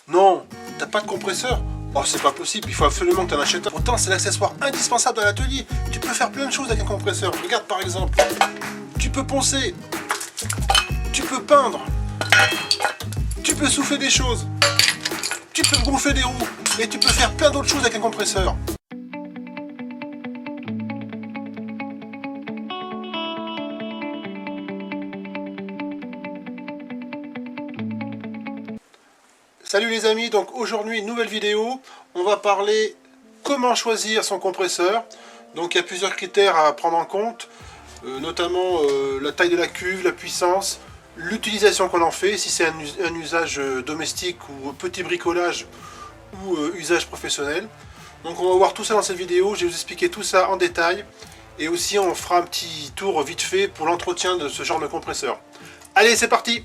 Non, t'as pas de compresseur? Oh, c'est pas possible, il faut absolument que tu en achètes un. Pourtant, c'est l'accessoire indispensable dans l'atelier. Tu peux faire plein de choses avec un compresseur. Regarde par exemple, tu peux poncer, tu peux peindre, tu peux souffler des choses, tu peux gonfler des roues, et tu peux faire plein d'autres choses avec un compresseur. Salut les amis, donc aujourd'hui nouvelle vidéo, on va parler comment choisir son compresseur. Donc il y a plusieurs critères à prendre en compte, notamment la taille de la cuve, la puissance, l'utilisation qu'on en fait, si c'est un usage domestique ou petit bricolage ou usage professionnel. Donc on va voir tout ça dans cette vidéo, je vais vous expliquer tout ça en détail et aussi on fera un petit tour vite fait pour l'entretien de ce genre de compresseur. Allez, c'est parti!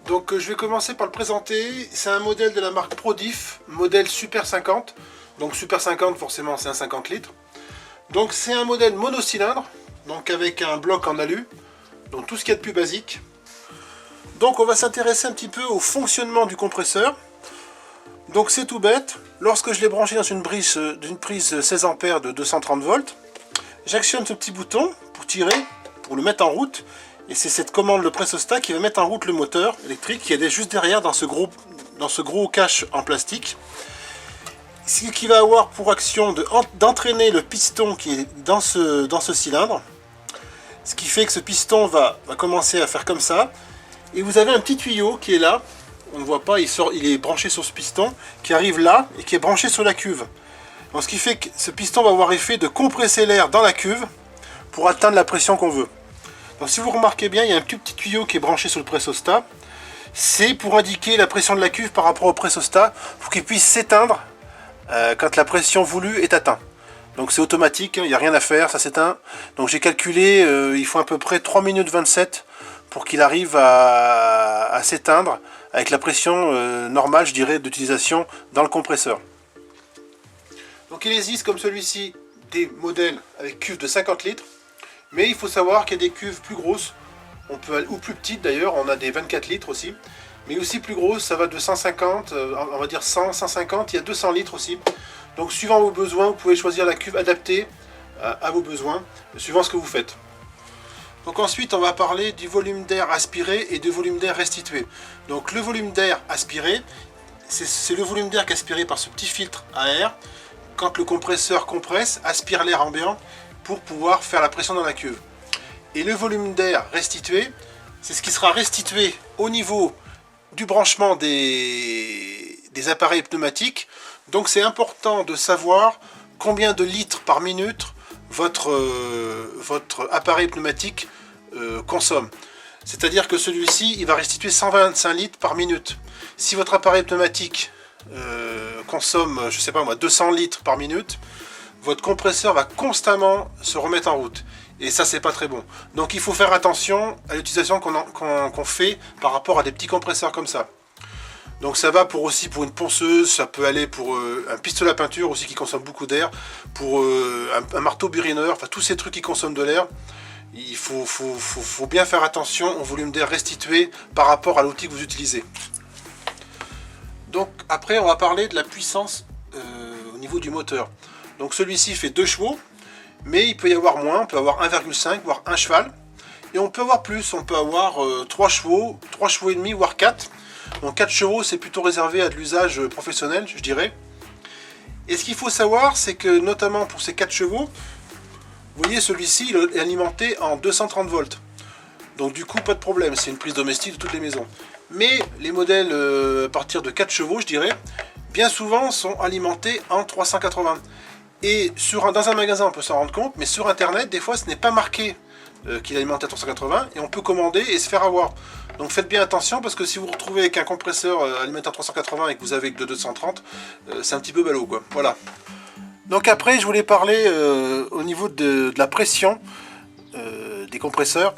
Donc je vais commencer par le présenter. C'est un modèle de la marque Prodif, modèle Super 50. Donc Super 50 forcément c'est un 50 litres. Donc c'est un modèle monocylindre, donc avec un bloc en alu, donc tout ce qu'il y a de plus basique. Donc on va s'intéresser un petit peu au fonctionnement du compresseur. Donc c'est tout bête, lorsque je l'ai branché dans une prise 16 A de 230 volts, j'actionne ce petit bouton pour tirer, pour le mettre en route. Et c'est cette commande, le pressostat, qui va mettre en route le moteur électrique qui est juste derrière dans ce gros cache en plastique. Ce qui va avoir pour action d'entraîner le piston qui est dans ce cylindre. Ce qui fait que ce piston va commencer à faire comme ça. Et vous avez un petit tuyau qui est là. On ne voit pas, il est branché sur ce piston, qui arrive là et qui est branché sur la cuve. Donc, ce qui fait que ce piston va avoir effet de compresser l'air dans la cuve pour atteindre la pression qu'on veut. Donc si vous remarquez bien, il y a un petit tuyau qui est branché sur le pressostat. C'est pour indiquer la pression de la cuve par rapport au pressostat, pour qu'il puisse s'éteindre quand la pression voulue est atteinte. Donc c'est automatique, il n'y a rien à faire, ça s'éteint. Donc j'ai calculé, il faut à peu près 3 minutes 27 pour qu'il arrive à s'éteindre avec la pression normale, je dirais, d'utilisation dans le compresseur. Donc il existe comme celui-ci des modèles avec cuve de 50 litres. Mais il faut savoir qu'il y a des cuves plus grosses, ou plus petites d'ailleurs, on a des 24 litres aussi. Mais aussi plus grosses, ça va de 150, on va dire 100, 150, il y a 200 litres aussi. Donc suivant vos besoins, vous pouvez choisir la cuve adaptée à vos besoins, suivant ce que vous faites. Donc ensuite, on va parler du volume d'air aspiré et du volume d'air restitué. Donc le volume d'air aspiré, c'est le volume d'air qui est aspiré par ce petit filtre à air. Quand le compresseur compresse, aspire l'air ambiant, pour pouvoir faire la pression dans la cuve. Et le volume d'air restitué, c'est ce qui sera restitué au niveau du branchement des appareils pneumatiques. Donc c'est important de savoir combien de litres par minute votre appareil pneumatique consomme. C'est-à-dire que celui-ci, il va restituer 125 litres par minute. Si votre appareil pneumatique consomme, je sais pas moi, 200 litres par minute, votre compresseur va constamment se remettre en route. Et ça, c'est pas très bon. Donc il faut faire attention à l'utilisation qu'on fait par rapport à des petits compresseurs comme ça. Donc ça va aussi pour une ponceuse, ça peut aller pour un pistolet à peinture aussi qui consomme beaucoup d'air, pour un marteau burineur, enfin tous ces trucs qui consomment de l'air. Il faut bien faire attention au volume d'air restitué par rapport à l'outil que vous utilisez. Donc après, on va parler de la puissance au niveau du moteur. Donc celui-ci fait 2 chevaux, mais il peut y avoir moins, on peut avoir 1,5 voire 1 cheval. Et on peut avoir plus, on peut avoir 3 chevaux, 3 chevaux et demi, voire 4. Donc 4 chevaux, c'est plutôt réservé à de l'usage professionnel, je dirais. Et ce qu'il faut savoir, c'est que notamment pour ces 4 chevaux, vous voyez celui-ci, il est alimenté en 230 volts. Donc du coup, pas de problème, c'est une prise domestique de toutes les maisons. Mais les modèles à partir de 4 chevaux, je dirais, bien souvent sont alimentés en 380. Et dans un magasin on peut s'en rendre compte, mais sur internet des fois ce n'est pas marqué qu'il est alimenté à 380 et on peut commander et se faire avoir. Donc faites bien attention parce que si vous vous retrouvez avec un compresseur alimenté à 380 et que vous avez que de 230, c'est un petit peu ballot quoi. Voilà. Donc après je voulais parler au niveau de la pression des compresseurs.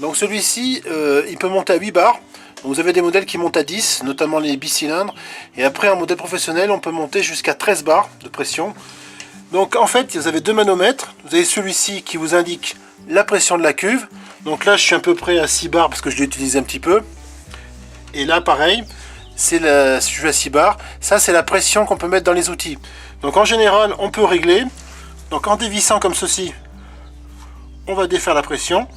Donc celui-ci il peut monter à 8 bars. Donc vous avez des modèles qui montent à 10, notamment les bicylindres. Et après en modèle professionnel on peut monter jusqu'à 13 bars de pression. Donc en fait, vous avez 2 manomètres. Vous avez celui-ci qui vous indique la pression de la cuve. Donc là, je suis à peu près à 6 bars parce que je l'ai utilisé un petit peu. Et là, pareil, c'est la sujet à 6 bars. Ça, c'est la pression qu'on peut mettre dans les outils. Donc en général, on peut régler. Donc en dévissant comme ceci, on va défaire la pression.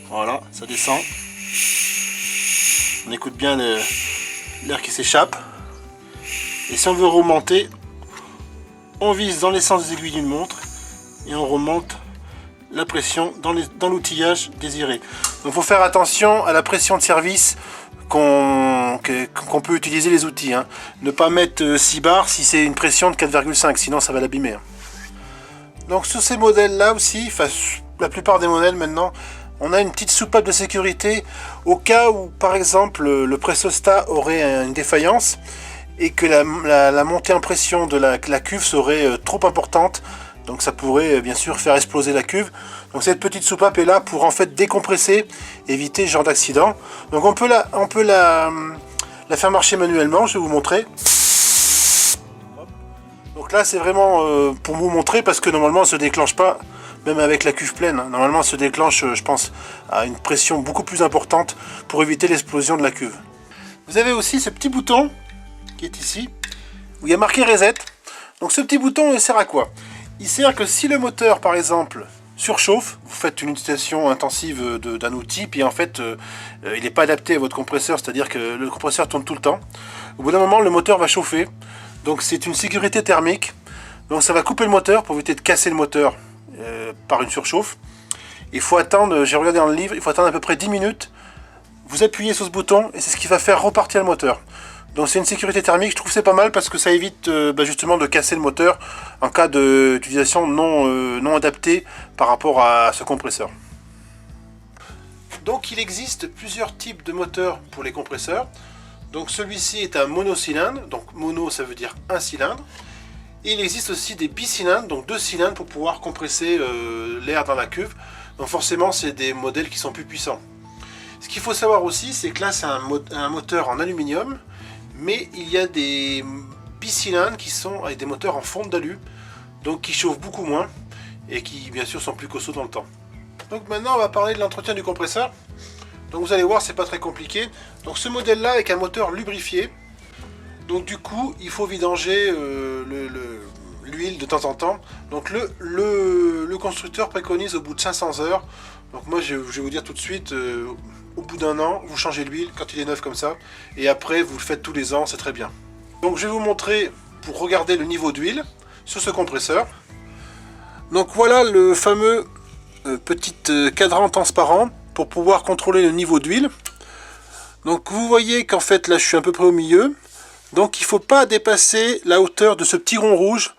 Voilà, ça descend. On écoute bien l'air qui s'échappe. Et si on veut remonter, on vise dans les sens des aiguilles d'une montre et on remonte la pression dans l'outillage désiré. Donc il faut faire attention à la pression de service qu'on peut utiliser les outils. Hein. Ne pas mettre 6 bars si c'est une pression de 4,5, sinon ça va l'abîmer. Hein. Donc sur ces modèles là aussi, enfin la plupart des modèles maintenant, on a une petite soupape de sécurité au cas où par exemple le pressostat aurait une défaillance et que la montée en pression de la cuve serait trop importante. Donc ça pourrait bien sûr faire exploser la cuve. Donc cette petite soupape est là pour en fait décompresser, éviter ce genre d'accident. Donc on peut la faire marcher manuellement, je vais vous montrer. Donc là c'est vraiment pour vous montrer parce que normalement elle ne se déclenche pas, même avec la cuve pleine. Normalement elle se déclenche, je pense, à une pression beaucoup plus importante pour éviter l'explosion de la cuve. Vous avez aussi ce petit bouton qui est ici, où il y a marqué Reset. Donc ce petit bouton il sert à quoi? Il sert que si le moteur par exemple surchauffe, vous faites une utilisation intensive d'un outil, puis en fait il n'est pas adapté à votre compresseur, c'est-à-dire que le compresseur tourne tout le temps. Au bout d'un moment le moteur va chauffer, donc c'est une sécurité thermique, donc ça va couper le moteur pour éviter de casser le moteur par une surchauffe. Il faut attendre, j'ai regardé dans le livre, il faut attendre à peu près 10 minutes, vous appuyez sur ce bouton et c'est ce qui va faire repartir le moteur. Donc c'est une sécurité thermique, je trouve que c'est pas mal parce que ça évite justement de casser le moteur en cas d'utilisation non adaptée par rapport à ce compresseur. Donc il existe plusieurs types de moteurs pour les compresseurs. Donc celui-ci est un monocylindre, donc mono ça veut dire un cylindre. Et il existe aussi des bicylindres, donc 2 cylindres pour pouvoir compresser l'air dans la cuve. Donc forcément c'est des modèles qui sont plus puissants. Ce qu'il faut savoir aussi c'est que là c'est un moteur en aluminium. Mais il y a des bicylindres qui sont avec des moteurs en fonte d'alu, donc qui chauffent beaucoup moins et qui bien sûr sont plus costauds dans le temps. Donc maintenant on va parler de l'entretien du compresseur. Donc vous allez voir c'est pas très compliqué. Donc ce modèle là avec un moteur lubrifié. Donc du coup il faut vidanger l'huile de temps en temps. Donc le constructeur préconise au bout de 500 heures. Donc moi je vais vous dire tout de suite, au bout d'un an, vous changez l'huile quand il est neuf comme ça. Et après vous le faites tous les ans, c'est très bien. Donc je vais vous montrer pour regarder le niveau d'huile sur ce compresseur. Donc voilà le fameux petit cadran transparent pour pouvoir contrôler le niveau d'huile. Donc vous voyez qu'en fait là je suis à peu près au milieu. Donc il ne faut pas dépasser la hauteur de ce petit rond rouge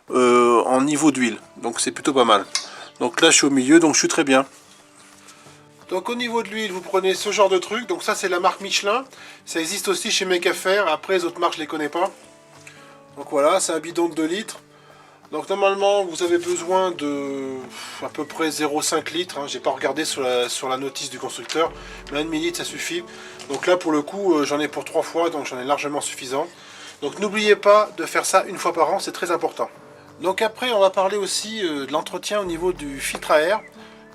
en niveau d'huile. Donc c'est plutôt pas mal. Donc là je suis au milieu, donc je suis très bien. Donc au niveau de l'huile, vous prenez ce genre de truc. Donc ça c'est la marque Michelin. Ça existe aussi chez Make-A-Faire. Après les autres marques je les connais pas. Donc voilà, c'est un bidon de 2 litres. Donc normalement vous avez besoin de à peu près 0,5 litres. Hein. J'ai pas regardé sur la notice du constructeur. Mais 1,5 litre ça suffit. Donc là pour le coup j'en ai pour 3 fois. Donc j'en ai largement suffisant. Donc n'oubliez pas de faire ça une fois par an. C'est très important. Donc après on va parler aussi de l'entretien au niveau du filtre à air.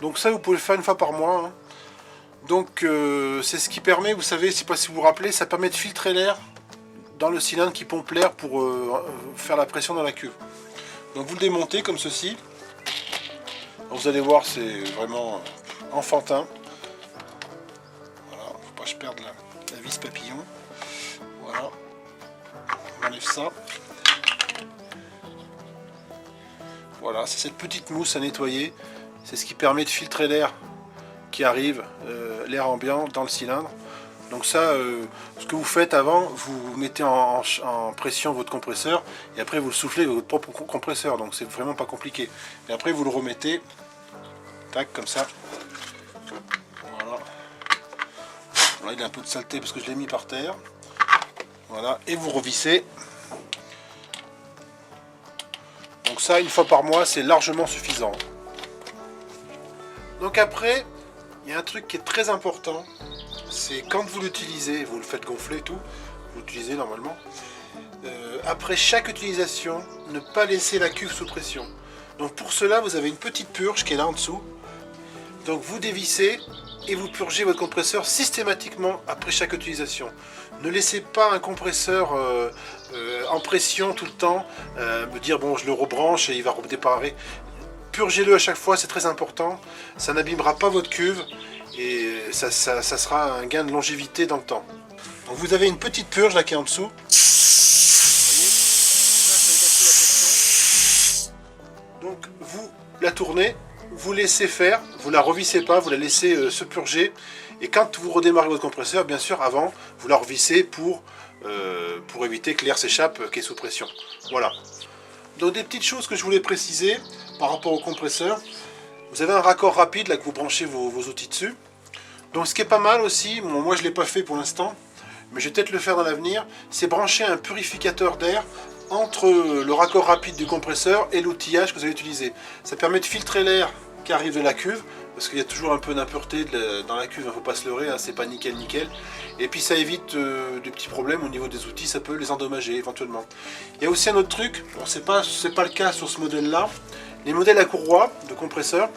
Donc ça vous pouvez le faire une fois par mois. Hein. Donc c'est ce qui permet, vous savez, je ne sais pas si vous vous rappelez, ça permet de filtrer l'air dans le cylindre qui pompe l'air pour faire la pression dans la cuve. Donc vous le démontez comme ceci. Alors, vous allez voir, c'est vraiment enfantin. Voilà, faut pas que je perde la vis papillon. Voilà, on enlève ça. Voilà, c'est cette petite mousse à nettoyer. C'est ce qui permet de filtrer l'air qui arrive, l'air ambiant dans le cylindre. Donc ça, ce que vous faites avant, vous mettez en pression votre compresseur et après vous le soufflez avec votre propre compresseur. Donc c'est vraiment pas compliqué. Et après vous le remettez, tac, comme ça. Voilà. Là il a un peu de saleté parce que je l'ai mis par terre. Voilà, et vous revissez. Donc ça, une fois par mois, c'est largement suffisant. Donc après, il y a un truc qui est très important, c'est quand vous l'utilisez, vous le faites gonfler tout, vous l'utilisez normalement, après chaque utilisation, ne pas laisser la cuve sous pression. Donc pour cela, vous avez une petite purge qui est là en dessous. Donc vous dévissez et vous purgez votre compresseur systématiquement après chaque utilisation. Ne laissez pas un compresseur en pression tout le temps, me dire bon je le rebranche et il va redémarrer. Purgez-le à chaque fois, c'est très important, ça n'abîmera pas votre cuve et ça sera un gain de longévité dans le temps. Donc vous avez une petite purge là qui est en dessous. Donc vous la tournez, vous laissez faire, vous la revissez pas, vous la laissez se purger. Et quand vous redémarrez votre compresseur, bien sûr, avant, vous la revissez pour éviter que l'air s'échappe qui est sous pression. Voilà. Donc des petites choses que je voulais préciser par rapport au compresseur. Vous avez un raccord rapide là que vous branchez vos outils dessus. Donc ce qui est pas mal aussi, bon, moi je ne l'ai pas fait pour l'instant, mais je vais peut-être le faire dans l'avenir, c'est brancher un purificateur d'air entre le raccord rapide du compresseur et l'outillage que vous allez utiliser. Ça permet de filtrer l'air qui arrive de la cuve, parce qu'il y a toujours un peu d'impureté dans la cuve, il ne faut pas se leurrer, hein, c'est pas nickel. Et puis ça évite des petits problèmes au niveau des outils, ça peut les endommager éventuellement. Il y a aussi un autre truc, bon, c'est pas le cas sur ce modèle là, les modèles à courroie de compresseur,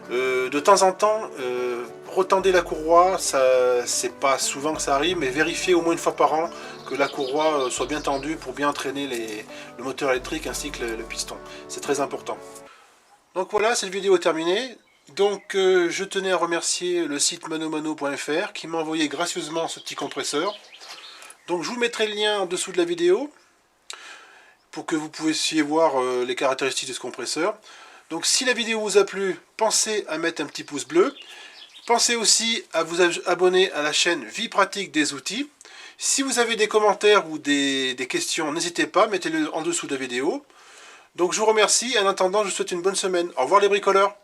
de temps en temps, retendez la courroie, c'est pas souvent que ça arrive, mais vérifiez au moins une fois par an que la courroie soit bien tendue pour bien entraîner le moteur électrique ainsi que le piston. C'est très important. Donc voilà, cette vidéo est terminée. Donc je tenais à remercier le site manomano.fr qui m'a envoyé gracieusement ce petit compresseur. Donc je vous mettrai le lien en dessous de la vidéo pour que vous puissiez voir les caractéristiques de ce compresseur. Donc si la vidéo vous a plu, pensez à mettre un petit pouce bleu. Pensez aussi à vous abonner à la chaîne Vie pratique des outils. Si vous avez des commentaires ou des questions, n'hésitez pas, mettez-le en dessous de la vidéo. Donc je vous remercie et en attendant, je vous souhaite une bonne semaine. Au revoir les bricoleurs.